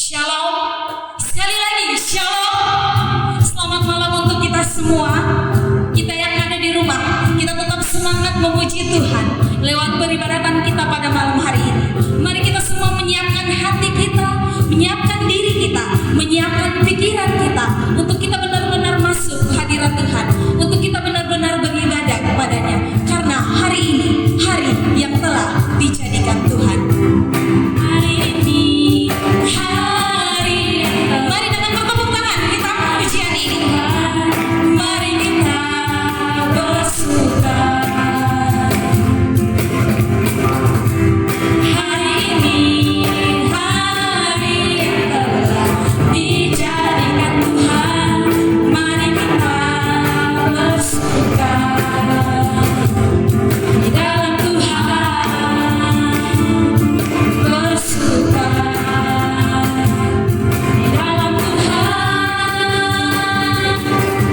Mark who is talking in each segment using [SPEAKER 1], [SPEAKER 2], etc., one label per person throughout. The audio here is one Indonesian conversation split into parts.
[SPEAKER 1] Shalom. Sekali lagi, shalom. Selamat malam untuk kita semua. Kita yang ada di rumah, kita tetap semangat memuji Tuhan lewat peribadatan kita pada malam hari ini. Mari kita semua menyiapkan hati kita, menyiapkan diri kita, menyiapkan pikiran kita untuk kita benar-benar masuk ke hadirat Tuhan, untuk kita benar-benar beribadah kepadanya. Karena hari ini, hari yang telah dijadikan Tuhan. Hari ini, mari dengan bertepuk tangan kita pujian ini. Mari kita bersuka. Hari ini hari yang telah dijadikan Tuhan. Mari kita bersuka di dalam Tuhan. Bersuka di dalam Tuhan.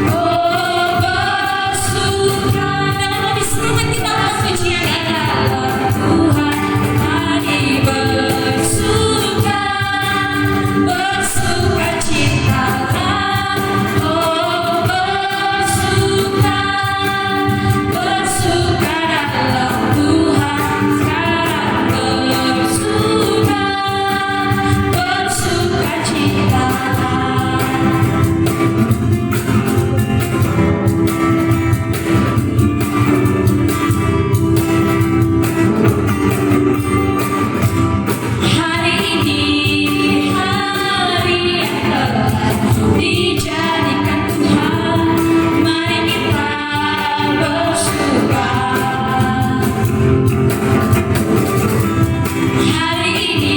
[SPEAKER 1] Oh, bersuka. Dengan lebih semangat kita pujian ini. Tuhan, mari bersuka, bersuka citalah. Oh, bersuka, bersuka dalam Tuhan. Sekarang bersuka, bersuka citalah. Hari ini hari yang telah dijadikan Tuhan. Mari kita bersuka. Hari ini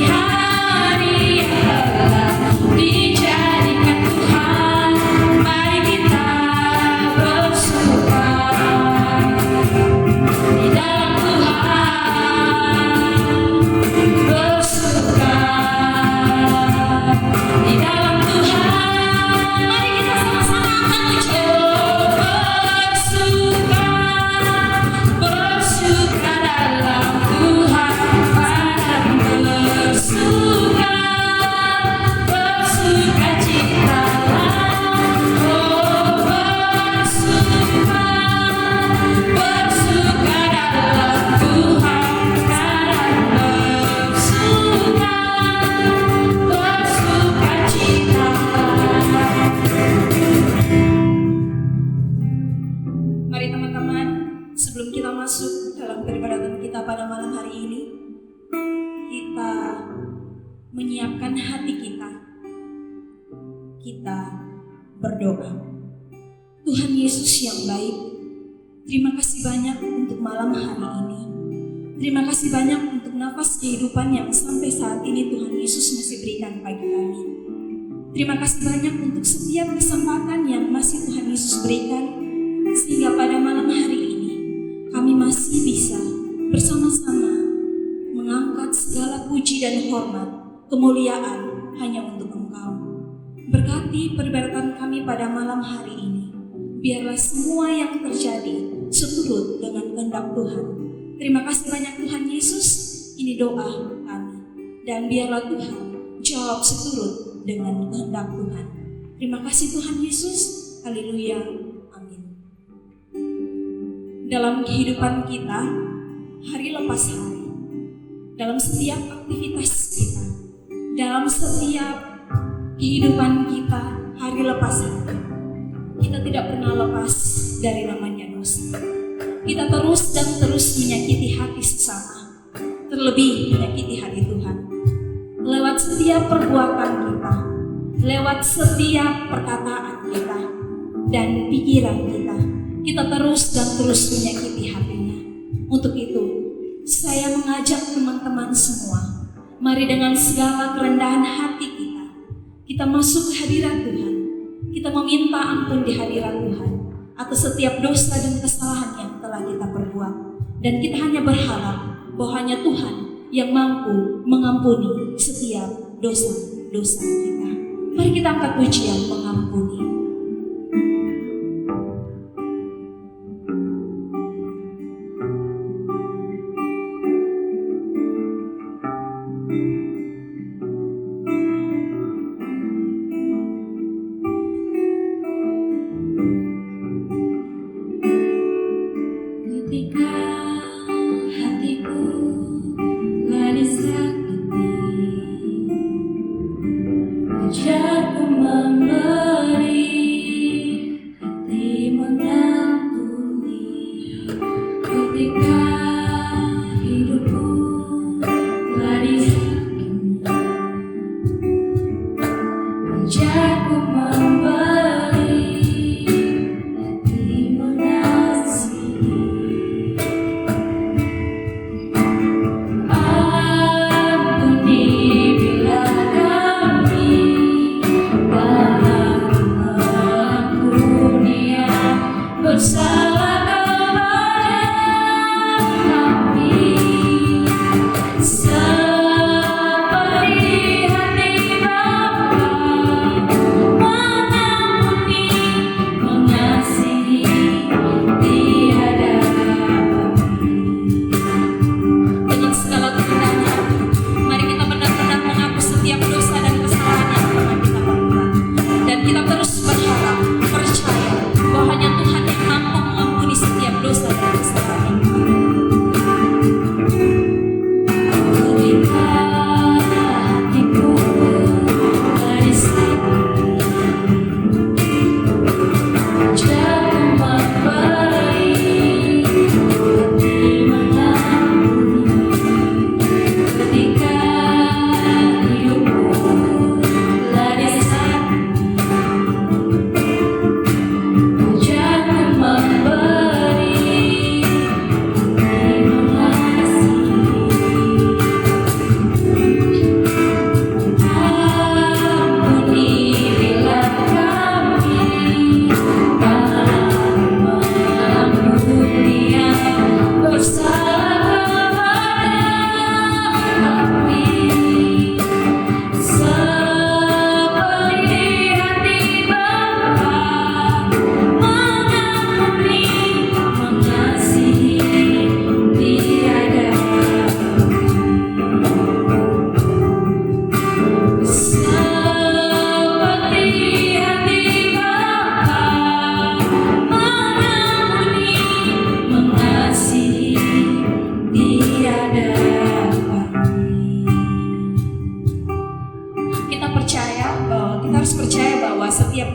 [SPEAKER 1] hari yang telah dijadikan Tuhan. Mari kita bersuka di dalam Tuhan. Bersuka di dalam Tuhan. Mari kita sama-sama angkat pujian. Bersuka, bersuka dalam Tuhan. Bersuka, bersuka citalah. Oh, bersuka, bersuka dalam Tuhan. Sekarang bersuka, bersuka citalah. Mari teman-teman, sebelum kita masuk dalam peribadatan kita pada malam hari ini, kita menyiapkan hati kita. Kita berdoa. Tuhan Yesus yang baik, terima kasih banyak untuk malam hari ini. Terima kasih banyak untuk nafas kehidupan yang sampai saat ini Tuhan Yesus masih berikan bagi kami. Terima kasih banyak untuk setiap kesempatan yang masih Tuhan Yesus berikan, sehingga pada malam hari ini kami masih bisa bersama-sama mengangkat segala puji dan hormat, kemuliaan hanya untuk Engkau. Berkati peribadatan kami pada malam hari ini. Biarlah semua yang terjadi seturut dengan kehendak Tuhan. Terima kasih banyak Tuhan Yesus. Ini doa kami. Dan biarlah Tuhan jawab seturut dengan kehendak Tuhan. Terima kasih Tuhan Yesus. Haleluya. Amin. Dalam kehidupan kita, hari lepas hari, dalam setiap aktivitas kita, dalam setiap kehidupan kita, hari lepas hari, kita tidak pernah lepas dari namanya dosa. Kita terus dan terus menyakiti hati sesama, terlebih menyakiti hati Tuhan. Lewat setiap perbuatan kita, lewat setiap perkataan kita dan pikiran kita terus dan terus menyakiti hatinya. Untuk itu, saya mengajak teman-teman semua, mari dengan segala kerendahan hati kita masuk ke hadirat Tuhan. Kita meminta ampun di hadirat Tuhan atas setiap dosa dan kesalahan yang telah kita perbuat. Dan kita hanya berharap bahwa hanya Tuhan yang mampu mengampuni setiap dosa-dosa kita. Mari kita angkat pujian mengampuni.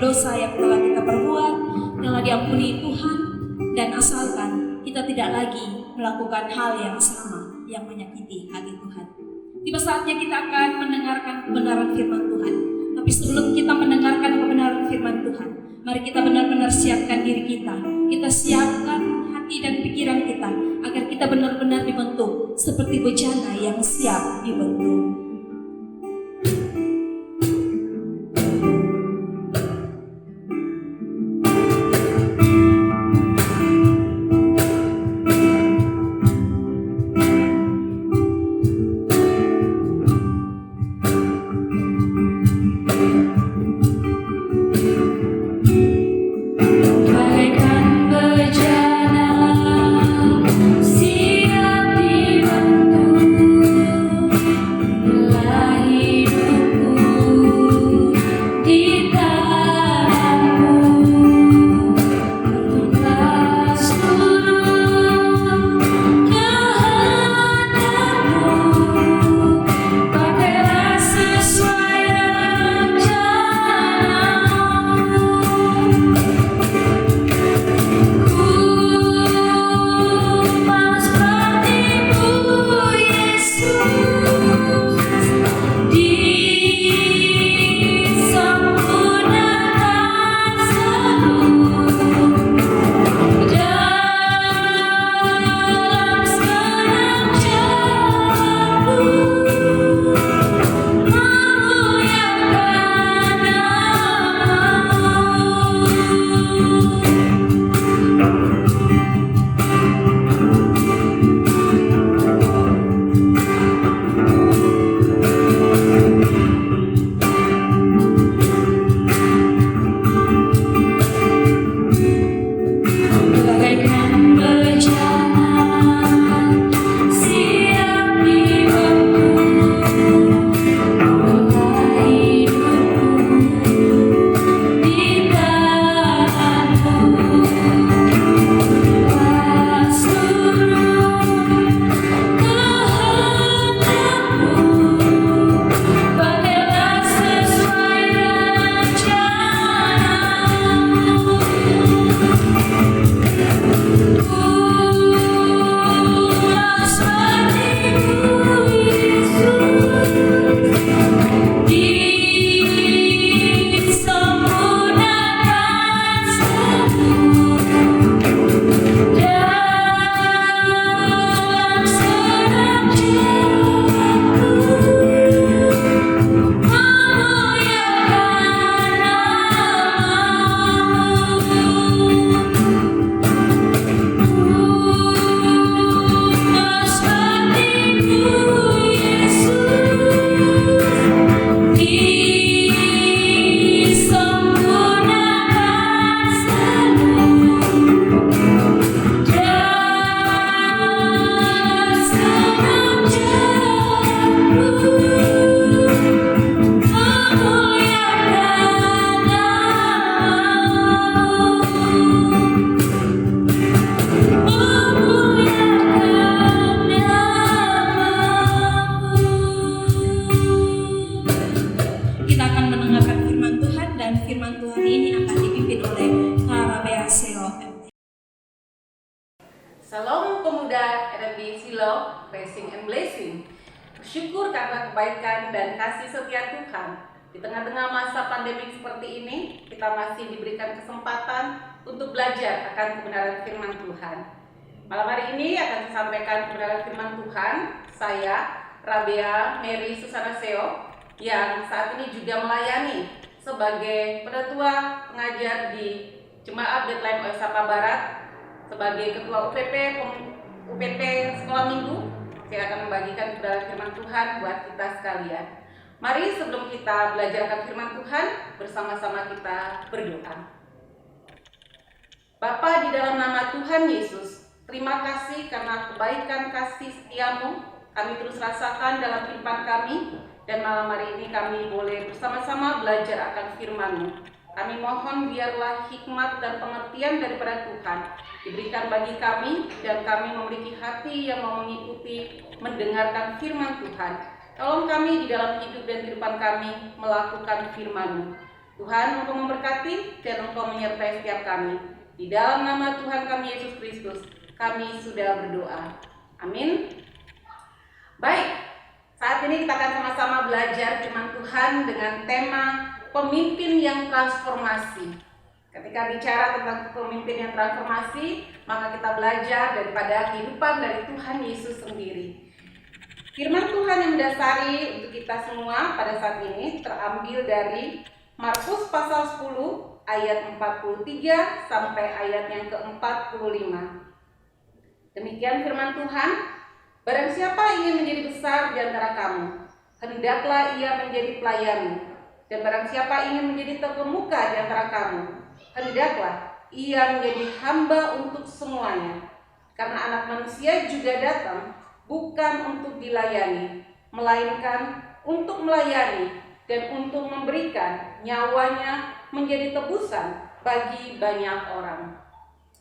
[SPEAKER 1] dosa yang telah kita perbuat telah diampuni Tuhan, dan asalkan kita tidak lagi melakukan hal yang sama yang menyakiti hati Tuhan. Tiba saatnya kita akan mendengarkan kebenaran firman Tuhan. Tapi sebelum kita mendengarkan kebenaran firman Tuhan, mari kita benar-benar siapkan diri kita. Kita siapkan hati dan pikiran kita agar kita benar-benar dibentuk seperti bejana yang siap dibentuk.
[SPEAKER 2] Salam pemuda RMB Silo, Blessing and Blessing. Bersyukur karena kebaikan dan kasih setia Tuhan. Di tengah-tengah masa pandemi seperti ini, kita masih diberikan kesempatan untuk belajar akan kebenaran firman Tuhan. Malam hari ini akan disampaikan kebenaran firman Tuhan. Saya, Rabea Mary Susana Seo, yang saat ini juga melayani sebagai penatua pengajar di Jemaat Bethlehem Oesapa Barat, sebagai ketua UPP Sekolah Minggu. Saya akan membagikan kebenaran firman Tuhan buat kita sekalian. Mari sebelum kita belajar akan firman Tuhan, bersama-sama kita berdoa. Bapa, di dalam nama Tuhan Yesus, terima kasih karena kebaikan kasih setiamu kami terus rasakan dalam kehidupan kami, dan malam hari ini kami boleh bersama-sama belajar akan firman-Mu. Kami mohon biarlah hikmat dan pengertian daripada Tuhan diberikan bagi kami, dan kami memiliki hati yang mau mengikuti, mendengarkan firman Tuhan. Tolong kami di dalam hidup dan kehidupan kami melakukan firman-Mu. Tuhan Engkau memberkati dan Engkau menyertai setiap kami. Di dalam nama Tuhan kami Yesus Kristus, kami sudah berdoa. Amin. Baik, saat ini kita akan sama-sama belajar firman Tuhan dengan tema pemimpin yang transformasi. Ketika bicara tentang pemimpin yang transformasi, maka kita belajar daripada kehidupan dari Tuhan Yesus sendiri. Firman Tuhan yang mendasari untuk kita semua pada saat ini terambil dari Markus pasal 10 ayat 43 sampai ayat yang ke-45. Demikian firman Tuhan, barang siapa ingin menjadi besar di antara kamu, hendaklah ia menjadi pelayanmu. Dan barang siapa ingin menjadi terkemuka di antara kamu, hendaklah ia menjadi hamba untuk semuanya. Karena anak manusia juga datang bukan untuk dilayani, melainkan untuk melayani dan untuk memberikan nyawanya menjadi tebusan bagi banyak orang.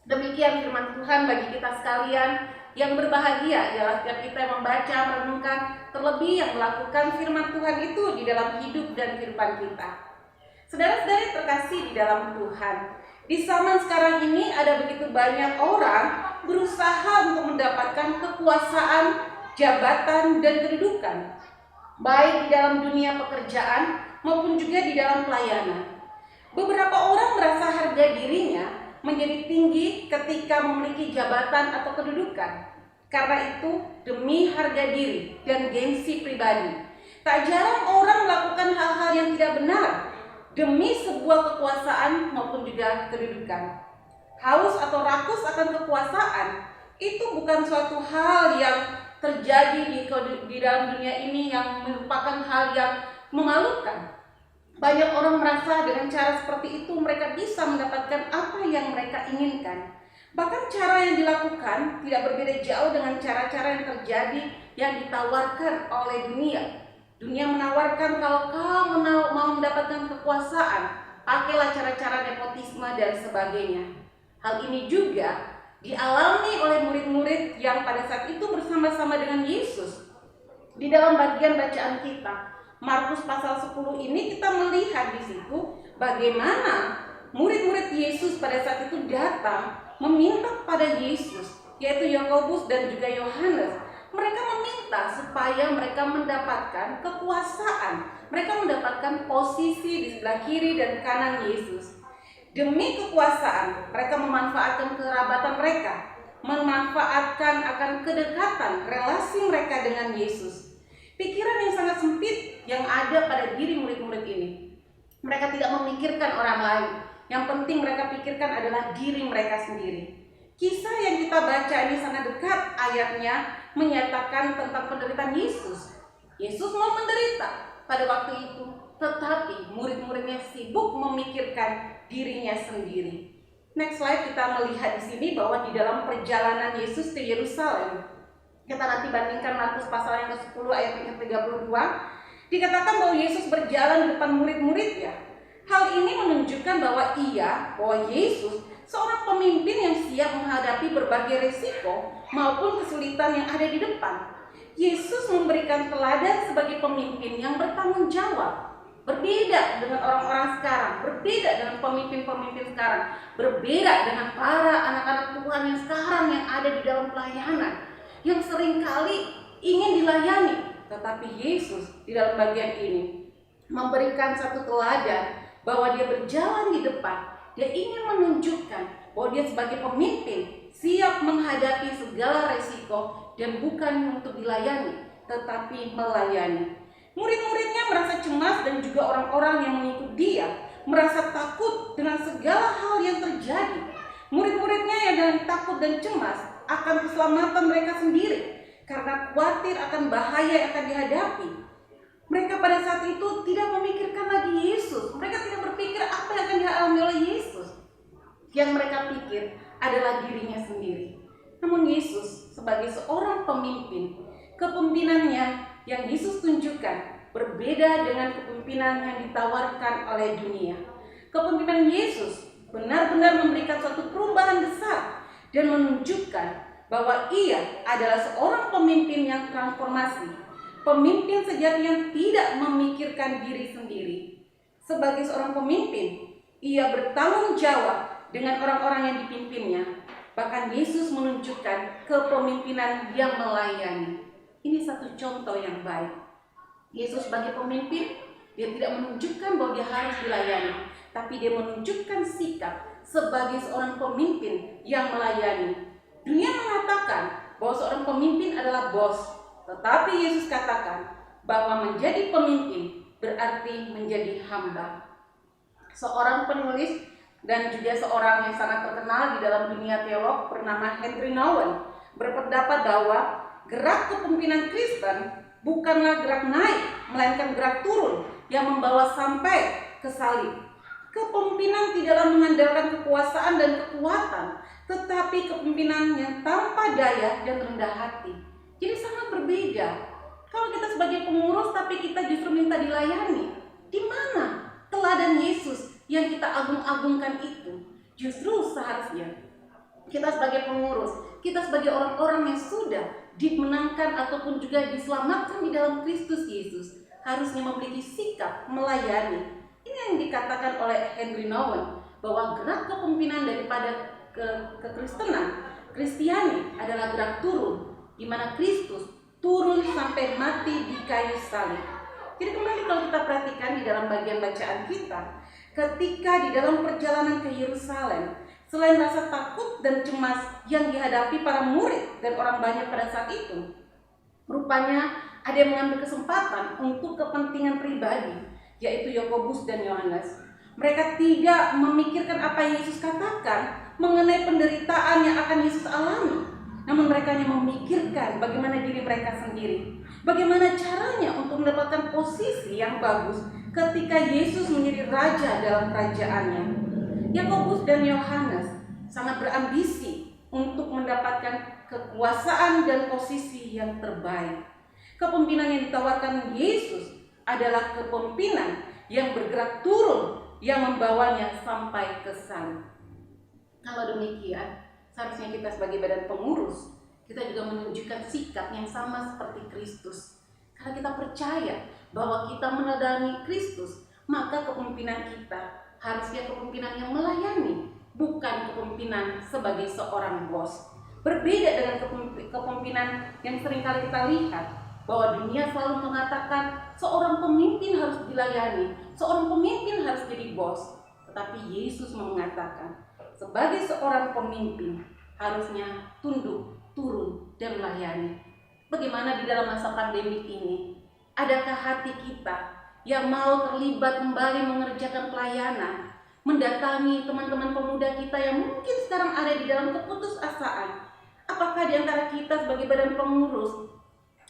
[SPEAKER 2] Demikian firman Tuhan bagi kita sekalian. Yang berbahagia ialah setiap kita yang membaca, merenungkan, terlebih yang melakukan firman Tuhan itu di dalam hidup dan kehidupan kita. Saudara-saudari terkasih di dalam Tuhan, di zaman sekarang ini ada begitu banyak orang berusaha untuk mendapatkan kekuasaan, jabatan, dan kedudukan, baik di dalam dunia pekerjaan maupun juga di dalam pelayanan. Beberapa orang merasa harga dirinya menjadi tinggi ketika memiliki jabatan atau kedudukan. Karena itu, demi harga diri dan gengsi pribadi, tak jarang orang melakukan hal-hal yang tidak benar demi sebuah kekuasaan maupun juga kedudukan. Haus atau rakus akan kekuasaan itu bukan suatu hal yang terjadi di dalam dunia ini yang merupakan hal yang memalukan. Banyak orang merasa dengan cara seperti itu mereka bisa mendapatkan apa yang mereka inginkan. Bahkan cara yang dilakukan tidak berbeda jauh dengan cara-cara yang terjadi yang ditawarkan oleh dunia. Dunia menawarkan kalau kau mau mendapatkan kekuasaan, pakailah cara-cara nepotisme dan sebagainya. Hal ini juga dialami oleh murid-murid yang pada saat itu bersama-sama dengan Yesus. Di dalam bagian bacaan kita, Markus pasal 10 ini kita melihat di situ bagaimana murid-murid Yesus pada saat itu datang meminta kepada Yesus, yaitu Yakobus dan juga Yohanes. Mereka meminta supaya mereka mendapatkan kekuasaan, mereka mendapatkan posisi di sebelah kiri dan kanan Yesus. Demi kekuasaan, mereka memanfaatkan kerabatan mereka, memanfaatkan akan kedekatan relasi mereka dengan Yesus. Pikiran yang sangat sempit yang ada pada diri murid-murid ini. Mereka tidak memikirkan orang lain. Yang penting mereka pikirkan adalah diri mereka sendiri. Kisah yang kita baca ini sangat dekat ayatnya menyatakan tentang penderitaan Yesus. Yesus mau menderita pada waktu itu, tetapi murid-muridnya sibuk memikirkan dirinya sendiri. Next slide, kita melihat di sini bahwa di dalam perjalanan Yesus ke Yerusalem, kita nanti bandingkan Markus pasal yang ke-10 ayat yang ke-32, dikatakan bahwa Yesus berjalan di depan murid-muridnya. Hal ini menunjukkan bahwa Yesus seorang pemimpin yang siap menghadapi berbagai risiko maupun kesulitan yang ada di depan. Yesus memberikan teladan sebagai pemimpin yang bertanggung jawab. Berbeda dengan orang-orang sekarang, berbeda dengan pemimpin-pemimpin sekarang, berbeda dengan para anak-anak Tuhan yang sekarang yang ada di dalam pelayanan, yang seringkali ingin dilayani. Tetapi Yesus di dalam bagian ini memberikan satu teladan bahwa dia berjalan di depan. Dia ingin menunjukkan bahwa dia sebagai pemimpin siap menghadapi segala resiko dan bukan untuk dilayani, tetapi melayani. Murid-muridnya merasa cemas dan juga orang-orang yang mengikut dia merasa takut dengan segala hal yang terjadi. Murid-muridnya yang dengan takut dan cemas akan keselamatan mereka sendiri karena khawatir akan bahaya yang akan dihadapi. Mereka pada saat itu tidak memikirkan lagi Yesus. Mereka tidak berpikir apa yang akan dialami oleh Yesus. Yang mereka pikir adalah dirinya sendiri. Namun Yesus sebagai seorang pemimpin, kepemimpinannya yang Yesus tunjukkan berbeda dengan kepemimpinan yang ditawarkan oleh dunia. Kepemimpinan Yesus benar-benar memberikan suatu perubahan besar dan menunjukkan bahwa ia adalah seorang pemimpin yang transformasi, pemimpin sejati yang tidak memikirkan diri sendiri. Sebagai seorang pemimpin, ia bertanggung jawab dengan orang-orang yang dipimpinnya. Bahkan Yesus menunjukkan kepemimpinan yang melayani. Ini satu contoh yang baik. Yesus sebagai pemimpin, dia tidak menunjukkan bahwa dia harus dilayani, tapi dia menunjukkan sikap sebagai seorang pemimpin yang melayani. Dunia mengatakan bahwa seorang pemimpin adalah bos, tetapi Yesus katakan bahwa menjadi pemimpin berarti menjadi hamba. Seorang penulis dan juga seorang yang sangat terkenal di dalam dunia teolog bernama Henry Nouwen berpendapat bahwa gerak kepemimpinan Kristen bukanlah gerak naik, melainkan gerak turun yang membawa sampai ke salib. Kepemimpinan tidaklah mengandalkan kekuasaan dan kekuatan, tetapi kepemimpinan yang tanpa daya dan rendah hati. Jadi sangat berbeda. Kalau kita sebagai pengurus tapi kita justru minta dilayani, di mana teladan Yesus yang kita agung-agungkan itu? Justru seharusnya kita sebagai pengurus, kita sebagai orang-orang yang sudah dimenangkan ataupun juga diselamatkan di dalam Kristus Yesus, harusnya memiliki sikap melayani. Ini yang dikatakan oleh Henry Nouwen, bahwa gerak kepemimpinan daripada kekristenan, Kristiani adalah gerak turun, di mana Kristus turun sampai mati di kayu salib. Jadi kembali kalau kita perhatikan di dalam bagian bacaan kita, ketika di dalam perjalanan ke Yerusalem, selain rasa takut dan cemas yang dihadapi para murid dan orang banyak pada saat itu, rupanya ada yang mengambil kesempatan untuk kepentingan pribadi, yaitu Yakobus dan Yohanes. Mereka tidak memikirkan apa yang Yesus katakan mengenai penderitaan yang akan Yesus alami, namun mereka hanya memikirkan bagaimana diri mereka sendiri, bagaimana caranya untuk mendapatkan posisi yang bagus ketika Yesus menjadi raja dalam kerajaannya. Yakobus dan Yohanes sangat berambisi untuk mendapatkan kekuasaan dan posisi yang terbaik. Kepemimpinan yang ditawarkan Yesus adalah kepemimpinan yang bergerak turun, yang membawanya sampai ke salib. Kalau demikian, seharusnya kita sebagai badan pengurus, kita juga menunjukkan sikap yang sama seperti Kristus. Karena kita percaya bahwa kita meneladani Kristus, maka kepemimpinan kita harusnya kepemimpinan yang melayani, bukan kepemimpinan sebagai seorang bos. Berbeda dengan kepemimpinan yang seringkali kita lihat, bahwa dunia selalu mengatakan seorang pemimpin harus dilayani, seorang pemimpin harus jadi bos. Tetapi Yesus mengatakan, sebagai seorang pemimpin harusnya tunduk, turun, dan melayani. Bagaimana di dalam masa pandemi ini? Adakah hati kita yang mau terlibat kembali mengerjakan pelayanan, mendatangi teman-teman pemuda kita yang mungkin sekarang ada di dalam keputusasaan? Apakah di antara kita sebagai badan pengurus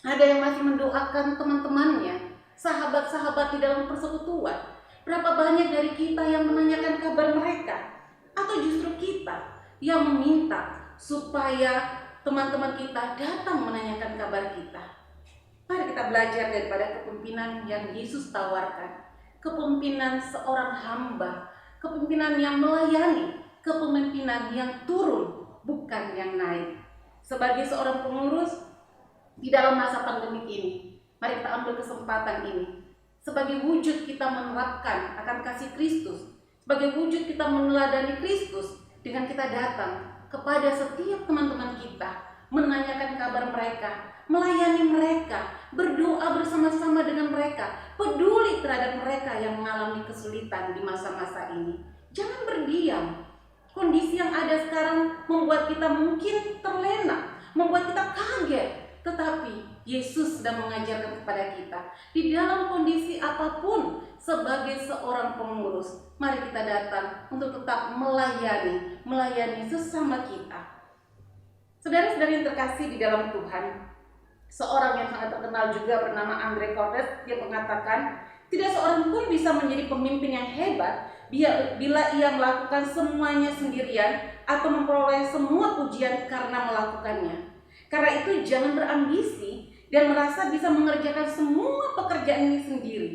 [SPEAKER 2] ada yang masih mendoakan teman-temannya, sahabat-sahabat di dalam persekutuan? Berapa banyak dari kita yang menanyakan kabar mereka? Atau justru kita yang meminta supaya teman-teman kita datang menanyakan kabar kita? Mari kita belajar daripada kepemimpinan yang Yesus tawarkan. Kepemimpinan seorang hamba, kepemimpinan yang melayani, kepemimpinan yang turun, bukan yang naik. Sebagai seorang pengurus di dalam masa pandemi ini, mari kita ambil kesempatan ini sebagai wujud kita menerapkan akan kasih Kristus, sebagai wujud kita meneladani Kristus dengan kita datang kepada setiap teman-teman kita, menanyakan kabar mereka, melayani mereka, berdoa bersama-sama dengan mereka, peduli terhadap mereka yang mengalami kesulitan di masa-masa ini. Jangan berdiam. Kondisi yang ada sekarang membuat kita mungkin terlena, membuat kita kaget. Tetapi Yesus sedang mengajarkan kepada kita, di dalam kondisi apapun, sebagai seorang pengurus, mari kita datang untuk tetap melayani sesama kita. Saudara-saudari yang terkasih di dalam Tuhan, seorang yang sangat terkenal juga bernama Andre Cordes, dia mengatakan, tidak seorang pun bisa menjadi pemimpin yang hebat bila ia melakukan semuanya sendirian atau memperoleh semua pujian karena melakukannya. Karena itu jangan berambisi dan merasa bisa mengerjakan semua pekerjaan ini sendiri.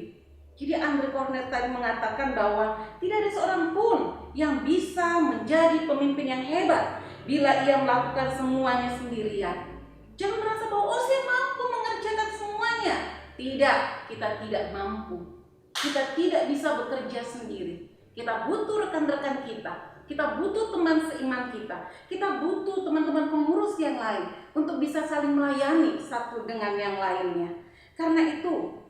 [SPEAKER 2] Jadi Andre Cordes tadi mengatakan bahwa tidak ada seorang pun yang bisa menjadi pemimpin yang hebat bila ia melakukan semuanya sendirian. Jangan merasa bahwa saya mampu mengerjakan semuanya. Tidak, kita tidak mampu. Kita tidak bisa bekerja sendiri. Kita butuh rekan-rekan kita. Kita butuh teman seiman kita. Kita butuh teman-teman pengurus yang lain untuk bisa saling melayani satu dengan yang lainnya. Karena itu,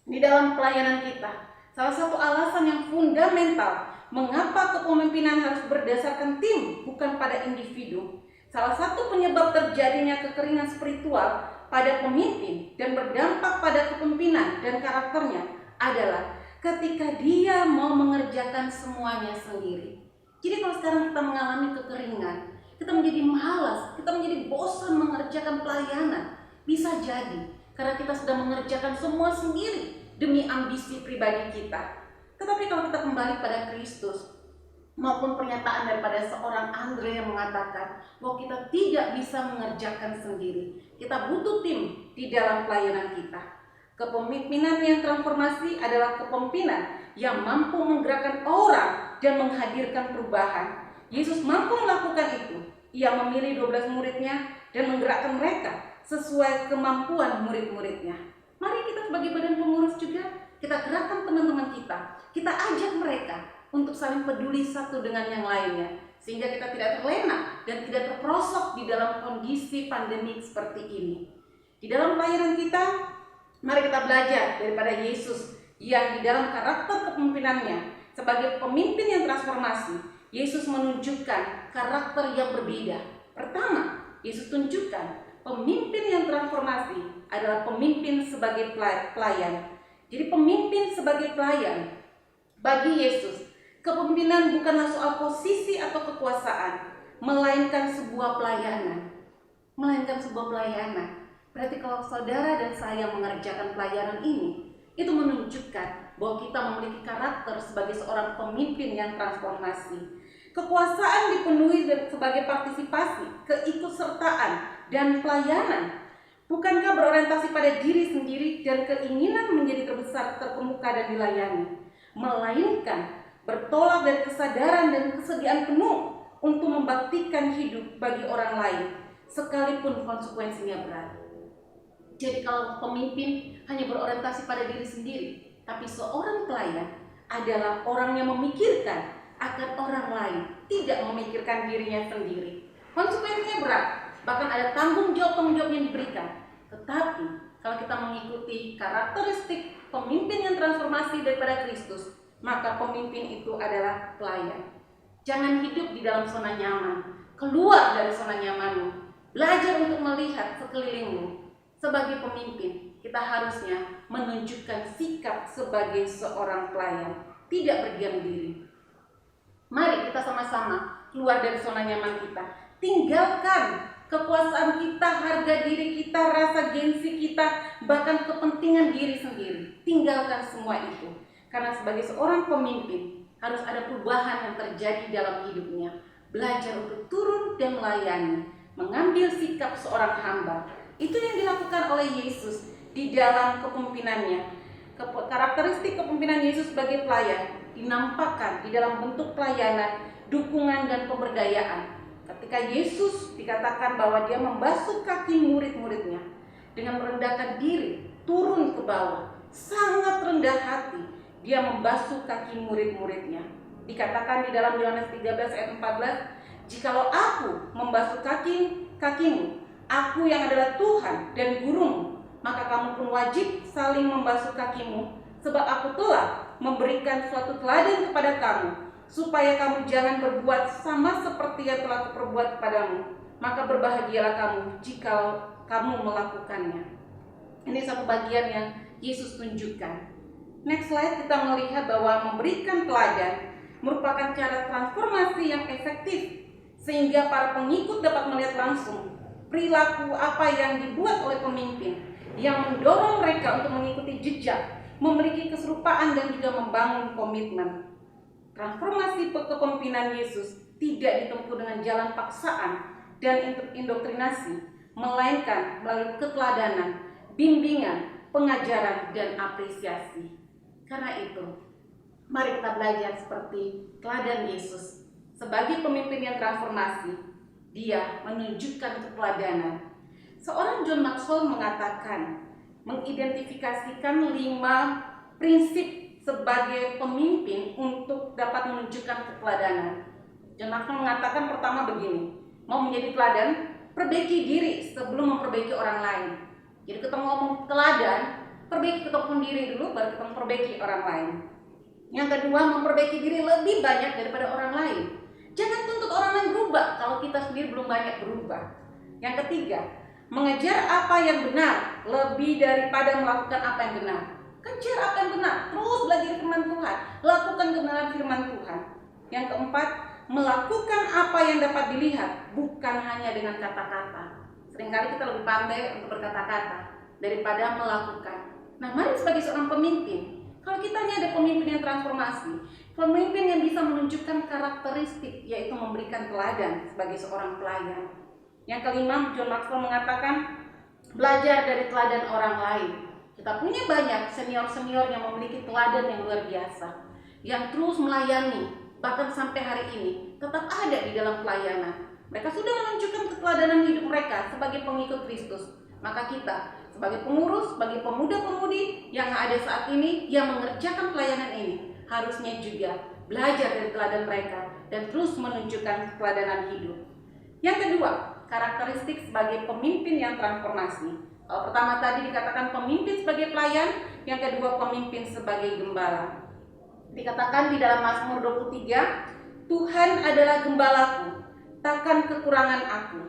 [SPEAKER 2] di dalam pelayanan kita, salah satu alasan yang fundamental mengapa kepemimpinan harus berdasarkan tim, bukan pada individu. Salah satu penyebab terjadinya kekeringan spiritual pada pemimpin dan berdampak pada kepemimpinan dan karakternya adalah ketika dia mau mengerjakan semuanya sendiri. Jadi kalau sekarang kita mengalami kekeringan, kita menjadi malas, kita menjadi bosan mengerjakan pelayanan, bisa jadi karena kita sudah mengerjakan semua sendiri demi ambisi pribadi kita. Tetapi kalau kita kembali pada Kristus, maupun pernyataan daripada seorang Andre yang mengatakan bahwa kita tidak bisa mengerjakan sendiri, kita butuh tim di dalam pelayanan kita. Kepemimpinan yang transformasi adalah kepemimpinan yang mampu menggerakkan orang dan menghadirkan perubahan. Yesus mampu melakukan itu. Ia memilih 12 muridnya dan menggerakkan mereka sesuai kemampuan murid-muridnya. Mari kita sebagai badan pengurus juga, kita gerakkan teman-teman kita. Kita ajak mereka untuk saling peduli satu dengan yang lainnya, sehingga kita tidak terlena dan tidak terperosok di dalam kondisi pandemik seperti ini. Di dalam pelayanan kita, mari kita belajar daripada Yesus yang di dalam karakter kepemimpinannya sebagai pemimpin yang transformasi, Yesus menunjukkan karakter yang berbeda. Pertama, Yesus tunjukkan pemimpin yang transformasi adalah pemimpin sebagai pelayan. Jadi pemimpin sebagai pelayan bagi Yesus, kepemimpinan bukanlah soal posisi atau kekuasaan, melainkan sebuah pelayanan. Berarti kalau saudara dan saya mengerjakan pelayanan ini, itu menunjukkan bahwa kita memiliki karakter sebagai seorang pemimpin yang transformasi. Kekuasaan dipenuhi sebagai partisipasi, keikutsertaan, dan pelayanan. Bukankah berorientasi pada diri sendiri dan keinginan menjadi terbesar, terkemuka, dan dilayani, melainkan bertolak dari kesadaran dan kesediaan penuh untuk membaktikan hidup bagi orang lain, sekalipun konsekuensinya berat. Jadi kalau pemimpin hanya berorientasi pada diri sendiri, tapi seorang pelayan adalah orang yang memikirkan akan orang lain, tidak memikirkan dirinya sendiri. Konsekuensinya berat, bahkan ada tanggung jawab yang diberikan. Tetapi kalau kita mengikuti karakteristik pemimpin yang transformasi daripada Kristus, maka pemimpin itu adalah pelayan. Jangan hidup di dalam zona nyaman, keluar dari zona nyamanmu. Belajar untuk melihat sekelilingmu. Sebagai pemimpin, kita harusnya menunjukkan sikap sebagai seorang pelayan, tidak berdiam diri. Mari kita sama-sama keluar dari zona nyaman kita. Tinggalkan kekuasaan kita, harga diri kita, rasa gengsi kita, bahkan kepentingan diri sendiri. Tinggalkan semua itu. Karena sebagai seorang pemimpin, harus ada perubahan yang terjadi dalam hidupnya. Belajar untuk turun dan melayani, mengambil sikap seorang hamba. Itu yang dilakukan oleh Yesus di dalam kepemimpinannya. Karakteristik kepemimpinan Yesus sebagai pelayan dinampakkan di dalam bentuk pelayanan, dukungan, dan pemberdayaan. Ketika Yesus dikatakan bahwa dia membasuh kaki murid-muridnya dengan merendahkan diri, turun ke bawah, sangat rendah hati, dia membasuh kaki murid-muridnya. Dikatakan di dalam Yohanes 13 ayat 14, "Jikalau aku membasuh kakimu, aku yang adalah Tuhan dan gurumu, maka kamu pun wajib saling membasuh kakimu, sebab aku telah memberikan suatu teladan kepada kamu, supaya kamu jangan berbuat sama seperti yang telah kuperbuat kepadamu. Maka berbahagialah kamu jika kamu melakukannya." Ini satu bagian yang Yesus tunjukkan. Next slide, kita melihat bahwa memberikan teladan merupakan cara transformasi yang efektif, sehingga para pengikut dapat melihat langsung perilaku apa yang dibuat oleh pemimpin, yang mendorong mereka untuk mengikuti jejak, memiliki keserupaan, dan juga membangun komitmen. Transformasi kepemimpinan Yesus tidak ditempuh dengan jalan paksaan dan indoktrinasi, melainkan melalui keteladanan, bimbingan, pengajaran, dan apresiasi. Karena itu, mari kita belajar seperti teladan Yesus. Sebagai pemimpin yang transformasi, dia menunjukkan keteladanan. Seorang John Maxwell mengatakan, mengidentifikasikan 5 prinsip sebagai pemimpin untuk dapat menunjukkan keteladanan. John Maxwell mengatakan pertama begini, mau menjadi teladan, perbaiki diri sebelum memperbaiki orang lain. Jadi kita ngomong teladan, perbaiki kita sendiri dulu, baru kita memperbaiki orang lain. Yang kedua, memperbaiki diri lebih banyak daripada orang lain. Jangan tuntut orang lain berubah kalau kita sendiri belum banyak berubah. Yang ketiga, mengejar apa yang benar lebih daripada melakukan apa yang benar. Kejar apa yang benar, terus belajar firman Tuhan, lakukan kebenaran firman Tuhan. Yang keempat, melakukan apa yang dapat dilihat, bukan hanya dengan kata-kata. Seringkali kita lebih pandai untuk berkata-kata daripada melakukan. Nah, mari sebagai seorang pemimpin, kalau kita ini ada pemimpin yang transformasi, pemimpin yang bisa menunjukkan karakteristik, yaitu memberikan teladan sebagai seorang pelayan. Yang kelima, John Maxwell mengatakan, belajar dari teladan orang lain. Kita punya banyak senior-senior yang memiliki teladan yang luar biasa, yang terus melayani, bahkan sampai hari ini tetap ada di dalam pelayanan. Mereka sudah menunjukkan keteladanan hidup mereka sebagai pengikut Kristus. Maka kita sebagai pengurus, sebagai pemuda-pemudi yang ada saat ini yang mengerjakan pelayanan ini, harusnya juga belajar dari teladan mereka dan terus menunjukkan keteladanan hidup. Yang kedua, karakteristik sebagai pemimpin yang transformasi. Pertama tadi dikatakan pemimpin sebagai pelayan, yang kedua pemimpin sebagai gembala. Dikatakan di dalam Mazmur 23, Tuhan adalah gembalaku, takkan kekurangan aku.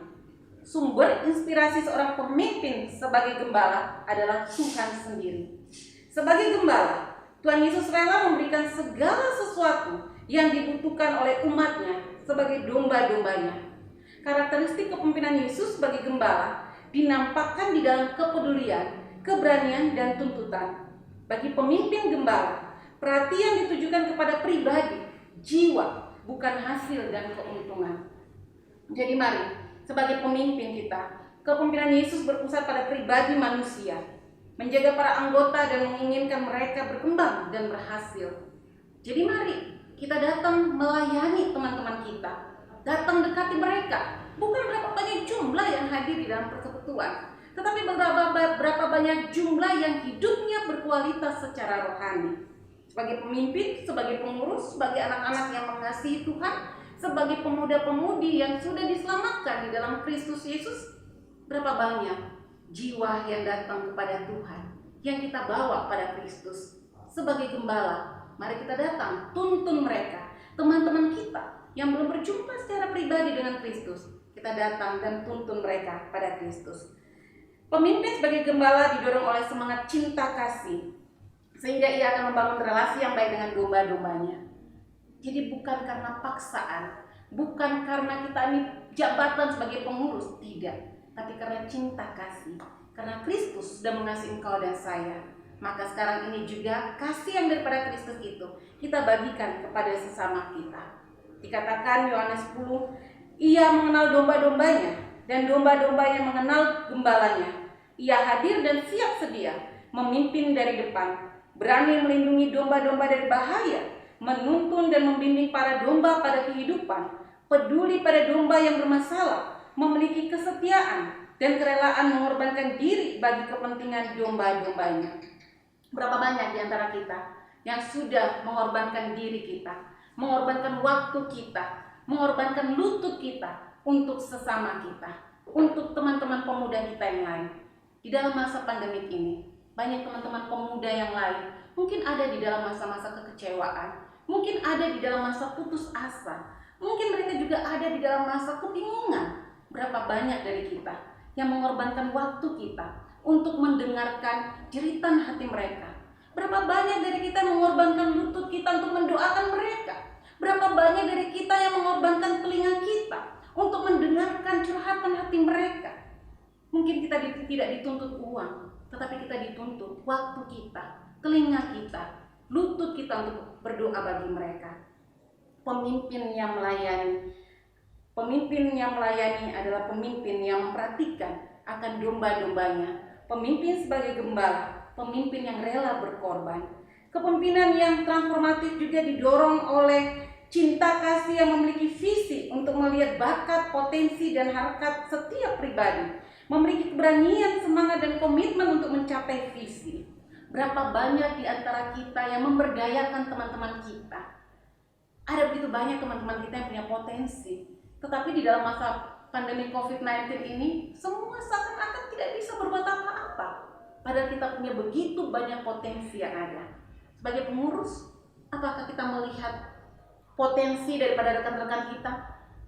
[SPEAKER 2] Sumber inspirasi seorang pemimpin sebagai gembala adalah Tuhan sendiri. Sebagai gembala, Tuhan Yesus rela memberikan segala sesuatu yang dibutuhkan oleh umatnya sebagai domba-dombanya. Karakteristik kepemimpinan Yesus sebagai gembala dinampakkan di dalam kepedulian, keberanian, dan tuntutan. Bagi pemimpin gembala, perhatian ditujukan kepada pribadi, jiwa, bukan hasil dan keuntungan. Jadi mari, sebagai pemimpin kita, kepemimpinan Yesus berpusat pada pribadi manusia, menjaga para anggota dan menginginkan mereka berkembang dan berhasil. Jadi mari, kita datang melayani teman-teman kita, datang dekati mereka. Bukan berapa banyak jumlah yang hadir di dalam persekutuan, tetapi berapa banyak jumlah yang hidupnya berkualitas secara rohani. Sebagai pemimpin, sebagai pengurus, sebagai anak-anak yang mengasihi Tuhan, sebagai pemuda-pemudi yang sudah diselamatkan di dalam Kristus Yesus, berapa banyak jiwa yang datang kepada Tuhan, yang kita bawa pada Kristus. Sebagai gembala, mari kita datang, tuntun mereka, teman-teman kita yang belum berjumpa secara pribadi dengan Kristus. Kita datang dan tuntun mereka pada Kristus. Pemimpin sebagai gembala didorong oleh semangat cinta kasih, sehingga ia akan membangun relasi yang baik dengan domba-dombanya. Jadi bukan karena paksaan, bukan karena kita ini jabatan sebagai pengurus, tidak. Tapi karena cinta kasih, karena Kristus sudah mengasihi engkau dan saya. Maka sekarang ini juga kasih yang daripada Kristus itu kita bagikan kepada sesama kita. Dikatakan Yohanes 10, ia mengenal domba-dombanya dan domba-dombanya mengenal gembalanya. Ia hadir dan siap sedia, memimpin dari depan, berani melindungi domba-domba dari bahaya, menuntun dan membimbing para domba pada kehidupan, peduli pada domba yang bermasalah, memiliki kesetiaan dan kerelaan mengorbankan diri bagi kepentingan domba-dombanya. Berapa banyak di antara kita yang sudah mengorbankan diri kita, mengorbankan waktu kita, mengorbankan lutut kita untuk sesama kita, untuk teman-teman pemuda kita yang lain. Di dalam masa pandemik ini, banyak teman-teman pemuda yang lain mungkin ada di dalam masa-masa kekecewaan, mungkin ada di dalam masa putus asa, mungkin mereka juga ada di dalam masa kebingungan. Berapa banyak dari kita yang mengorbankan waktu kita untuk mendengarkan jeritan hati mereka. Berapa banyak dari kita yang mengorbankan lutut kita untuk mendoakan mereka. Berapa banyak dari kita yang mengorbankan telinga kita untuk mendengarkan curhatan hati mereka. Mungkin kita tidak dituntut uang, tetapi kita dituntut waktu kita, telinga kita, lutut kita untuk berdoa bagi mereka. Pemimpin yang melayani adalah pemimpin yang memperhatikan akan domba-dombanya. Pemimpin sebagai gembala, pemimpin yang rela berkorban. Kepemimpinan yang transformatif juga didorong oleh cinta kasih yang memiliki visi untuk melihat bakat, potensi, dan harkat setiap pribadi. Memiliki keberanian, semangat, dan komitmen untuk mencapai visi. Berapa banyak di antara kita yang memberdayakan teman-teman kita. Ada begitu banyak teman-teman kita yang punya potensi, tetapi di dalam masa pandemi COVID-19 ini, semua seakan-akan tidak bisa berbuat apa-apa. Padahal kita punya begitu banyak potensi yang ada. Sebagai pengurus, apakah kita melihat potensi daripada rekan-rekan kita?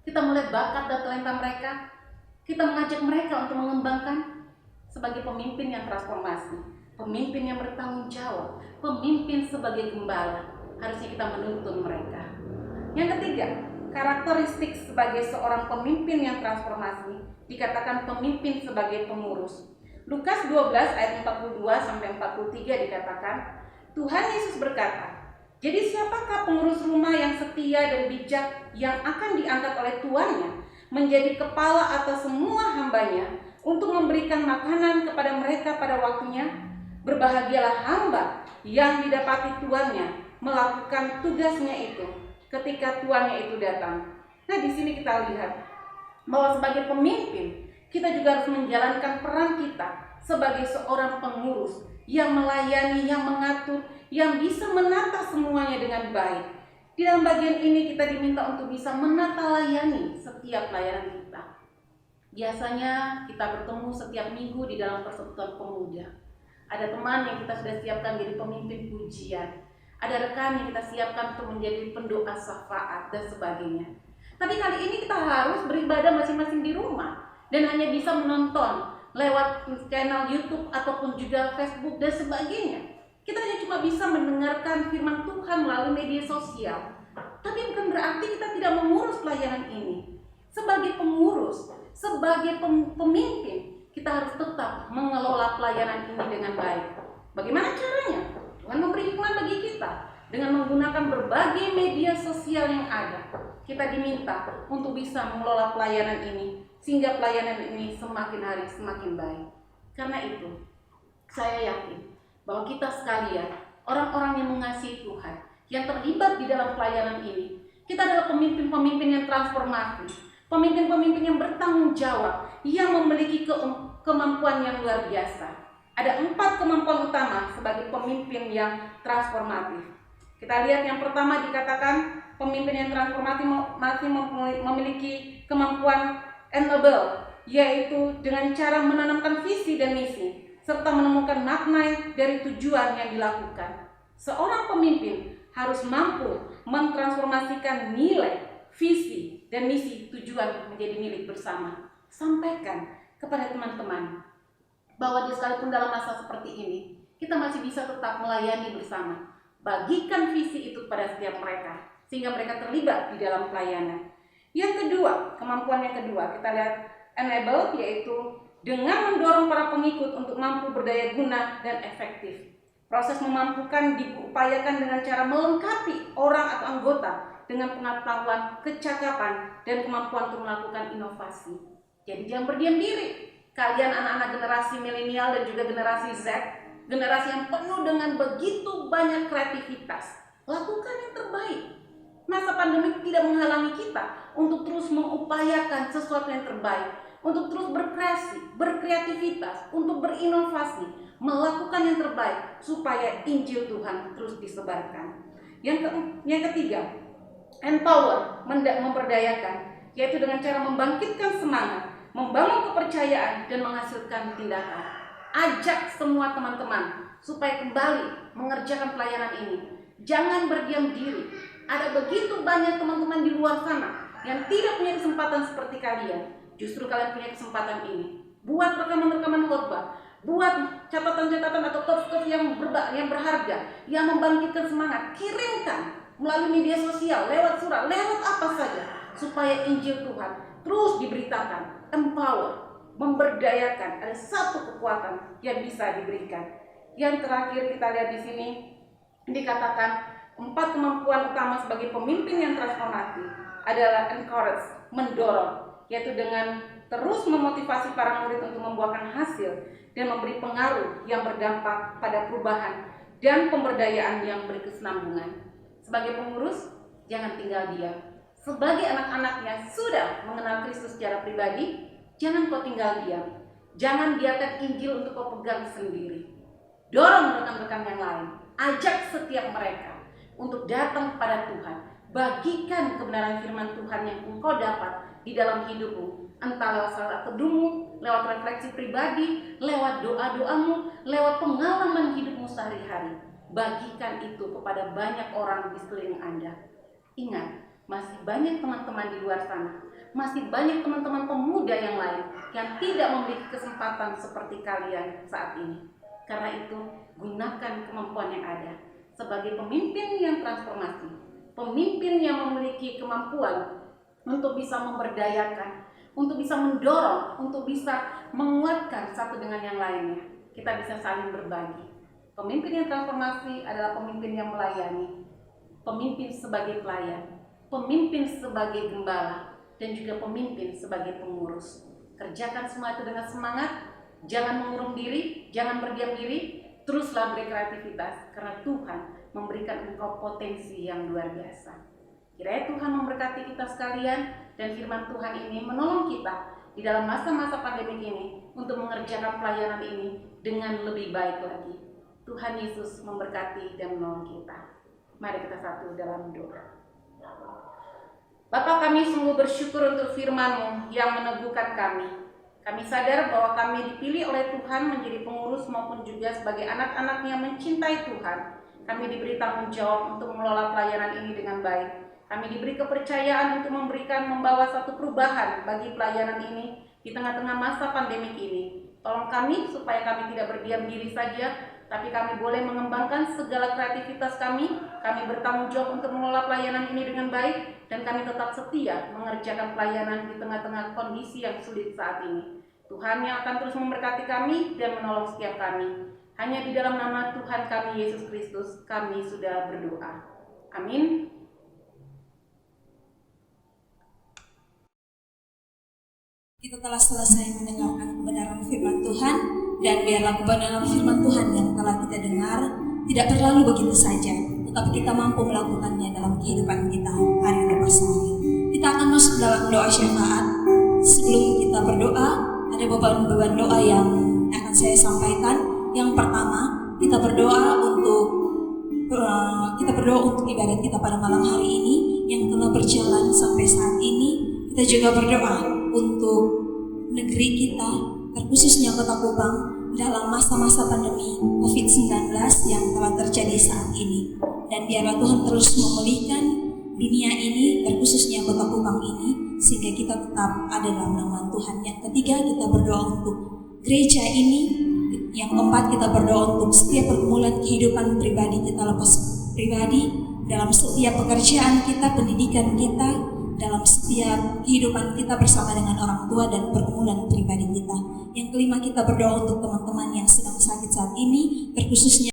[SPEAKER 2] Kita melihat bakat dan talenta mereka? Kita mengajak mereka untuk mengembangkan sebagai pemimpin yang transformasi, pemimpin yang bertanggung jawab, pemimpin sebagai gembala. Harusnya kita menuntun mereka. Yang ketiga, karakteristik sebagai seorang pemimpin yang transformasi dikatakan pemimpin sebagai pengurus. Lukas 12 ayat 42 sampai 43 dikatakan, Tuhan Yesus berkata, "Jadi siapakah pengurus rumah yang setia dan bijak yang akan diangkat oleh tuannya menjadi kepala atas semua hambanya untuk memberikan makanan kepada mereka pada waktunya? Berbahagialah hamba yang didapati tuannya melakukan tugasnya itu ketika tuannya itu datang." Nah, di sini kita lihat bahwa sebagai pemimpin kita juga harus menjalankan peran kita sebagai seorang pengurus yang melayani, yang mengatur, yang bisa menata semuanya dengan baik. Di dalam bagian ini kita diminta untuk bisa menata layani setiap pelayanan kita. Biasanya kita bertemu setiap minggu di dalam persekutuan pemuda. Ada teman yang kita sudah siapkan jadi pemimpin pujian. Ada rekan yang kita siapkan untuk menjadi pendoa syafaat dan sebagainya. Tapi kali ini kita harus beribadah masing-masing di rumah dan hanya bisa menonton lewat channel YouTube ataupun juga Facebook dan sebagainya. Kita hanya cuma bisa mendengarkan firman Tuhan melalui media sosial. Tapi bukan berarti kita tidak mengurus pelayanan ini. Sebagai pengurus, sebagai pemimpin, kita harus tetap mengelola pelayanan ini dengan baik. Bagaimana caranya? Tuhan memberi hikmat bagi kita dengan menggunakan berbagai media sosial yang ada. Kita diminta untuk bisa mengelola pelayanan ini sehingga pelayanan ini semakin hari semakin baik. Karena itu, saya yakin bahwa kita sekalian, orang-orang yang mengasihi Tuhan, yang terlibat di dalam pelayanan ini, kita adalah pemimpin-pemimpin yang transformasi, pemimpin-pemimpin yang bertanggung jawab, yang memiliki kemampuan yang luar biasa. Ada 4 kemampuan utama sebagai pemimpin yang transformatif. Kita lihat yang pertama dikatakan pemimpin yang transformatif masih memiliki kemampuan enable, yaitu dengan cara menanamkan visi dan misi serta menemukan makna dari tujuan yang dilakukan. Seorang pemimpin harus mampu mentransformasikan nilai, visi, dan misi tujuan menjadi milik bersama. Sampaikan kepada teman-teman bahwa sekalipun dalam masa seperti ini, kita masih bisa tetap melayani bersama. Bagikan visi itu pada setiap mereka, sehingga mereka terlibat di dalam pelayanan. Yang kedua, kemampuan yang kedua, kita lihat enable, yaitu dengan mendorong para pengikut untuk mampu berdaya guna dan efektif. Proses memampukan diupayakan dengan cara melengkapi orang atau anggota dengan pengetahuan, kecakapan, dan kemampuan untuk melakukan inovasi. Jadi jangan berdiam diri. Kalian anak-anak generasi milenial dan juga generasi Z, generasi yang penuh dengan begitu banyak kreativitas. Lakukan yang terbaik. Masa pandemi tidak menghalangi kita untuk terus mengupayakan sesuatu yang terbaik, untuk terus berkreasi, berkreativitas, untuk berinovasi, melakukan yang terbaik supaya Injil Tuhan terus disebarkan. Yang ketiga, empower, memberdayakan, yaitu dengan cara membangkitkan semangat, membangun kepercayaan, dan menghasilkan tindakan. Ajak semua teman-teman supaya kembali mengerjakan pelayanan ini. Jangan berdiam diri. Ada begitu banyak teman-teman di luar sana yang tidak punya kesempatan seperti kalian. Justru kalian punya kesempatan ini. Buat rekaman-rekaman khotbah, buat catatan-catatan atau quotes yang berharga, yang membangkitkan semangat. Kirimkan melalui media sosial, lewat surat, lewat apa saja, supaya Injil Tuhan terus diberitakan. Empower, memberdayakan, ada satu kekuatan yang bisa diberikan. Yang terakhir kita lihat di sini dikatakan 4 kemampuan utama sebagai pemimpin yang transformatif adalah encourage, mendorong, yaitu dengan terus memotivasi para murid untuk membuahkan hasil dan memberi pengaruh yang berdampak pada perubahan dan pemberdayaan yang berkesinambungan. Sebagai pengurus, jangan tinggal diam. Sebagai anak-anaknya sudah mengenal Kristus secara pribadi, jangan kau tinggal diam. Jangan biarkan Injil untuk kau pegang sendiri. Dorong rekan-rekan yang lain, ajak setiap mereka untuk datang kepada Tuhan. Bagikan kebenaran firman Tuhan yang engkau dapat di dalam hidupmu, entah lewat salat teduhmu, lewat refleksi pribadi, lewat doa-doamu, lewat pengalaman hidupmu sehari-hari. Bagikan itu kepada banyak orang di sekeliling Anda. Ingat, masih banyak teman-teman di luar sana, masih banyak teman-teman pemuda yang lain yang tidak memiliki kesempatan seperti kalian saat ini. Karena itu, gunakan kemampuan yang ada sebagai pemimpin yang transformasi, pemimpin yang memiliki kemampuan untuk bisa memberdayakan, untuk bisa mendorong, untuk bisa menguatkan satu dengan yang lainnya. Kita bisa saling berbagi. Pemimpin yang transformasi adalah pemimpin yang melayani, pemimpin sebagai pelayan, pemimpin sebagai gembala, dan juga pemimpin sebagai pengurus. Kerjakan semua itu dengan semangat, jangan mengurung diri, jangan berdiam diri, teruslah berkreativitas, karena Tuhan memberikan engkau potensi yang luar biasa. Kiranya Tuhan memberkati kita sekalian, dan firman Tuhan ini menolong kita di dalam masa-masa pandemi ini untuk mengerjakan pelayanan ini dengan lebih baik lagi. Tuhan Yesus memberkati dan menolong kita. Mari kita satu dalam doa. Bapa, kami sungguh bersyukur untuk firman-Mu yang meneguhkan kami. Kami sadar bahwa kami dipilih oleh Tuhan menjadi pengurus maupun juga sebagai anak-anak yang mencintai Tuhan. Kami diberi tanggung jawab untuk mengelola pelayanan ini dengan baik. Kami diberi kepercayaan untuk membawa satu perubahan bagi pelayanan ini di tengah-tengah masa pandemik ini. Tolong kami supaya kami tidak berdiam diri saja, tapi kami boleh mengembangkan segala kreativitas kami. Kami bertanggung jawab untuk mengelola pelayanan ini dengan baik, dan kami tetap setia mengerjakan pelayanan di tengah-tengah kondisi yang sulit saat ini. Tuhan yang akan terus memberkati kami dan menolong setiap kami. Hanya di dalam nama Tuhan kami Yesus Kristus kami sudah berdoa. Amin.
[SPEAKER 1] Kita telah selesai mendengarkan kebenaran firman Tuhan, dan biarlah kebenaran firman Tuhan yang telah kita dengar tidak berlalu begitu saja, tetapi kita mampu melakukannya dalam kehidupan kita hari lepas hari. Kita akan masuk dalam doa syafaat. Sebelum kita berdoa, ada beban-beban doa yang akan saya sampaikan. Yang pertama, kita berdoa untuk ibadat kita pada malam hari ini yang telah berjalan sampai saat ini. Kita juga berdoa untuk negeri kita, terkhususnya Kota Kupang, dalam masa-masa pandemi COVID-19 yang telah terjadi saat ini. Dan biarlah Tuhan terus memulihkan dunia ini, terkhususnya Kota Kupang ini, sehingga kita tetap ada dalam naungan Tuhan. Yang ketiga, kita berdoa untuk gereja ini. Yang keempat, kita berdoa untuk setiap pergumulan kehidupan pribadi kita lepas pribadi, dalam setiap pekerjaan kita, pendidikan kita, dalam setiap kehidupan kita bersama dengan orang tua dan pergumulan pribadi kita. Yang kelima, kita berdoa untuk teman-teman yang sedang sakit saat ini, terkhususnya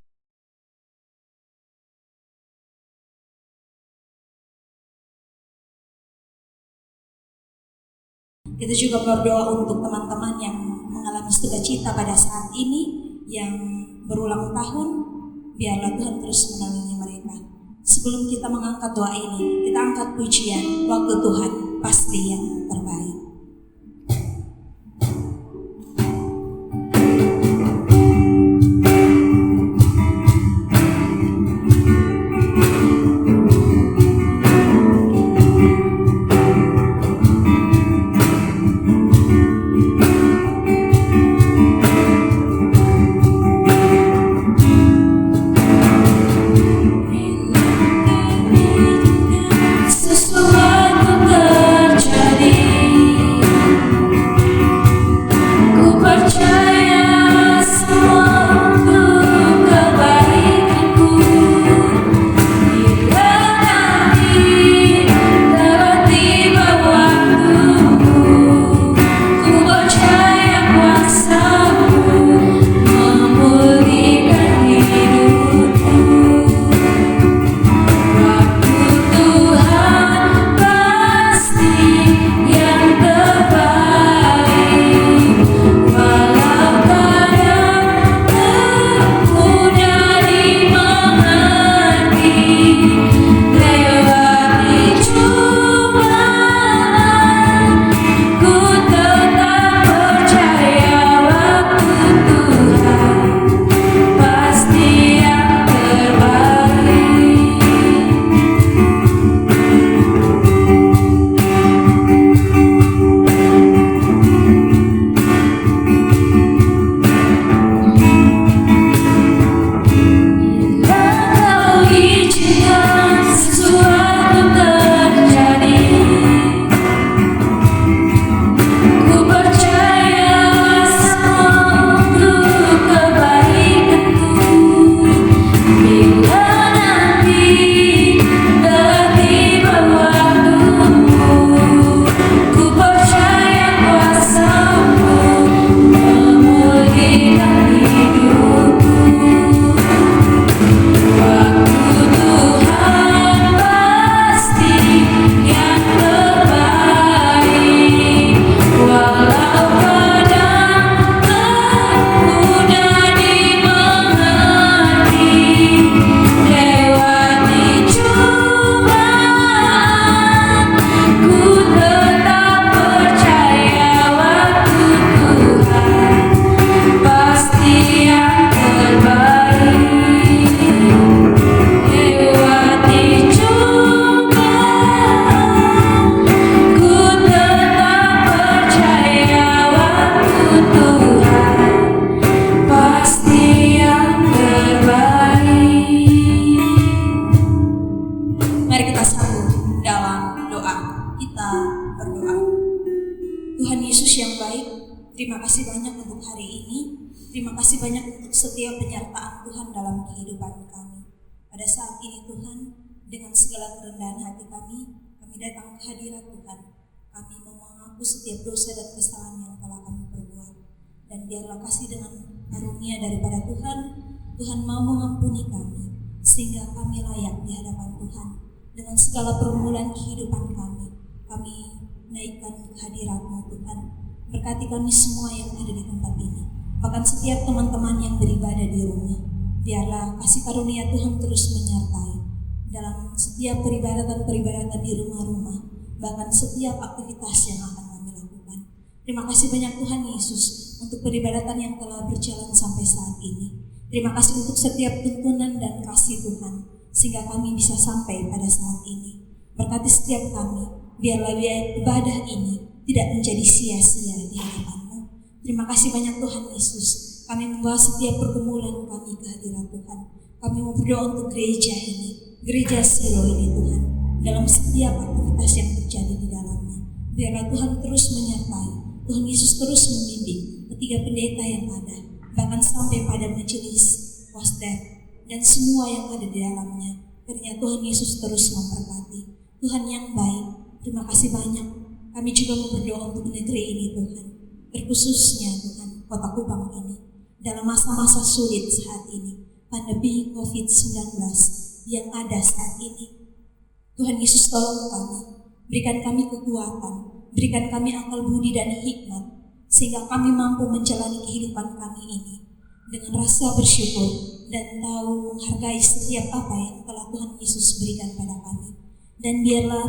[SPEAKER 1] kita juga berdoa untuk teman-teman yang mengalami sukacita pada saat ini, yang berulang tahun. Biarlah Tuhan terus menaungi mereka. Sebelum kita mengangkat doa ini, kita angkat pujian Waktu Tuhan Pasti Yang Terbaik.
[SPEAKER 3] Sesuatu terjadi.
[SPEAKER 1] penyertaan Tuhan dalam kehidupan kami. Pada saat ini Tuhan, dengan segala kerendahan hati kami datang ke hadirat Tuhan. Kami mengaku setiap dosa dan kesalahan yang telah kami perbuat. Dan biarlah kasih dengan karunia daripada Tuhan, Tuhan mau mengampuni kami, sehingga kami layak di hadapan Tuhan. Dengan segala pergumulan kehidupan kami naikkan kehadirat-Mu Tuhan. Berkati kami semua yang ada di tempat ini, bahkan setiap teman-teman yang beribadah di rumah. Biarlah kasih karunia Tuhan terus menyertai dalam setiap peribadatan di rumah-rumah, bahkan setiap aktivitas yang akan kami lakukan. Terima kasih banyak Tuhan Yesus untuk peribadatan yang telah berjalan sampai saat ini. Terima kasih untuk setiap tuntunan dan kasih Tuhan, sehingga kami bisa sampai pada saat ini. Berkati setiap kami, biarlah ibadah ini tidak menjadi sia-sia di hadapan-Mu. Terima kasih banyak Tuhan Yesus. Kami membawa setiap pergumulan kami ke hadirat Tuhan. Kami mau berdoa untuk gereja ini, gereja Silo ini Tuhan, dalam setiap aktivitas yang terjadi di dalamnya. Biarlah Tuhan terus menyertai, Tuhan Yesus terus membimbing ketiga pendeta yang ada, bahkan sampai pada majelis, wasder, dan semua yang ada di dalamnya. Kiranya Tuhan Yesus terus memberkati. Tuhan yang baik, terima kasih banyak. Kami juga mau berdoa untuk negeri ini Tuhan, terkhususnya Tuhan Kota Kupang ini, dalam masa-masa sulit saat ini, pandemi COVID-19 yang ada saat ini. Tuhan Yesus tolong kami, berikan kami kekuatan, berikan kami akal budi dan hikmat, sehingga kami mampu menjalani kehidupan kami ini dengan rasa bersyukur dan tahu menghargai setiap apa yang telah Tuhan Yesus berikan pada kami. Dan biarlah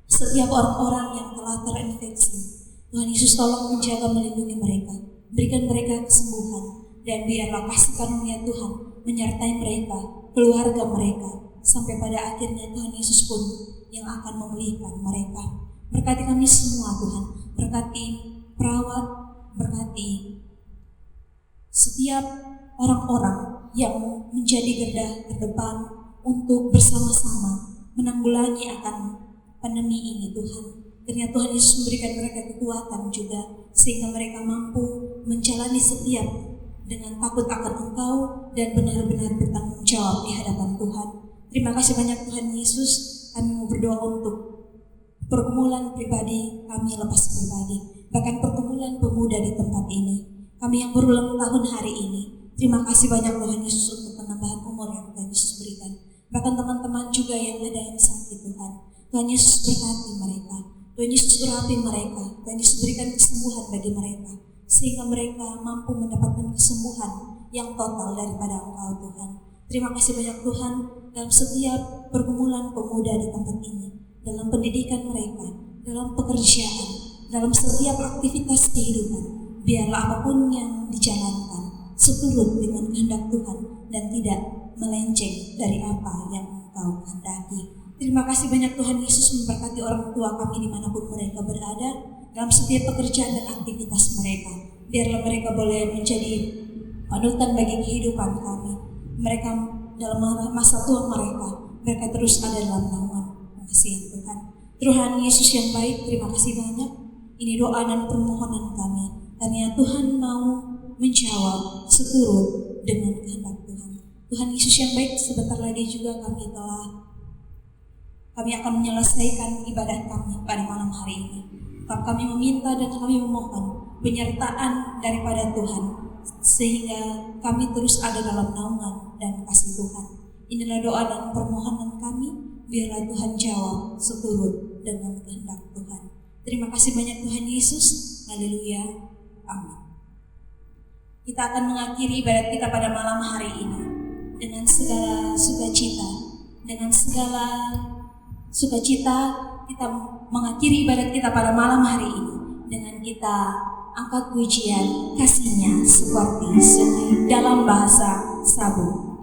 [SPEAKER 1] setiap orang-orang yang telah terinfeksi, Tuhan Yesus tolong menjaga melindungi mereka, berikan mereka kesembuhan, dan biarlah kasih karunia Tuhan menyertai mereka, keluarga mereka, sampai pada akhirnya Tuhan Yesus pun yang akan memulihkan mereka. Berkati kami semua Tuhan, berkati perawat, berkati setiap orang-orang yang menjadi garda terdepan untuk bersama-sama menanggulangi akan pandemi ini Tuhan. Kiranya Tuhan Yesus memberikan mereka kekuatan juga, sehingga mereka mampu menjalani setiap dengan takut akan Engkau dan benar-benar bertanggung jawab di hadapan Tuhan. Terima kasih banyak Tuhan Yesus. Kami mau berdoa untuk pergumulan pribadi kami lepas pribadi, bahkan pergumulan pemuda di tempat ini. Kami yang berulang tahun hari ini, terima kasih banyak Tuhan Yesus untuk penambahan umur yang Tuhan Yesus berikan. Bahkan teman-teman juga yang ada yang sakit Tuhan, Tuhan Yesus berkati mereka, Tuhan Yesus berapi mereka, Tuhan Yesus berikan kesembuhan bagi mereka, sehingga mereka mampu mendapatkan kesembuhan yang total daripada Engkau Tuhan. Terima kasih banyak Tuhan dalam setiap pergumulan pemuda di tempat ini, dalam pendidikan mereka, dalam pekerjaan, dalam setiap aktivitas kehidupan. Biarlah apapun yang dijalankan seturut dengan kehendak Tuhan dan tidak melenceng dari apa yang Engkau kehendaki. Terima kasih banyak Tuhan Yesus memberkati orang tua kami dimanapun mereka berada, dalam setiap pekerjaan dan aktivitas mereka. Biarlah mereka boleh menjadi panutan bagi kehidupan kami. Mereka dalam masa tua mereka terus ada dalam naungan kasih Tuhan. Tuhan Yesus yang baik, terima kasih banyak. Ini doa dan permohonan kami, karena Tuhan mau menjawab seturut dengan kehendak Tuhan. Tuhan Yesus yang baik, sebentar lagi juga kami akan menyelesaikan ibadah kami pada malam hari ini. Tetap kami meminta dan kami memohon penyertaan daripada Tuhan, sehingga kami terus ada dalam naungan dan kasih Tuhan. Inilah doa dan permohonan kami, biarlah Tuhan jawab seturut dengan kehendak Tuhan. Terima kasih banyak Tuhan Yesus. Haleluya. Amin. Kita akan mengakhiri ibadat kita pada malam hari ini dengan segala sukacita. Dengan segala sukacita kita mengakhiri ibadat kita pada malam hari ini dengan kita angkat pujian kasihnya seperti sungai dalam bahasa Sabu.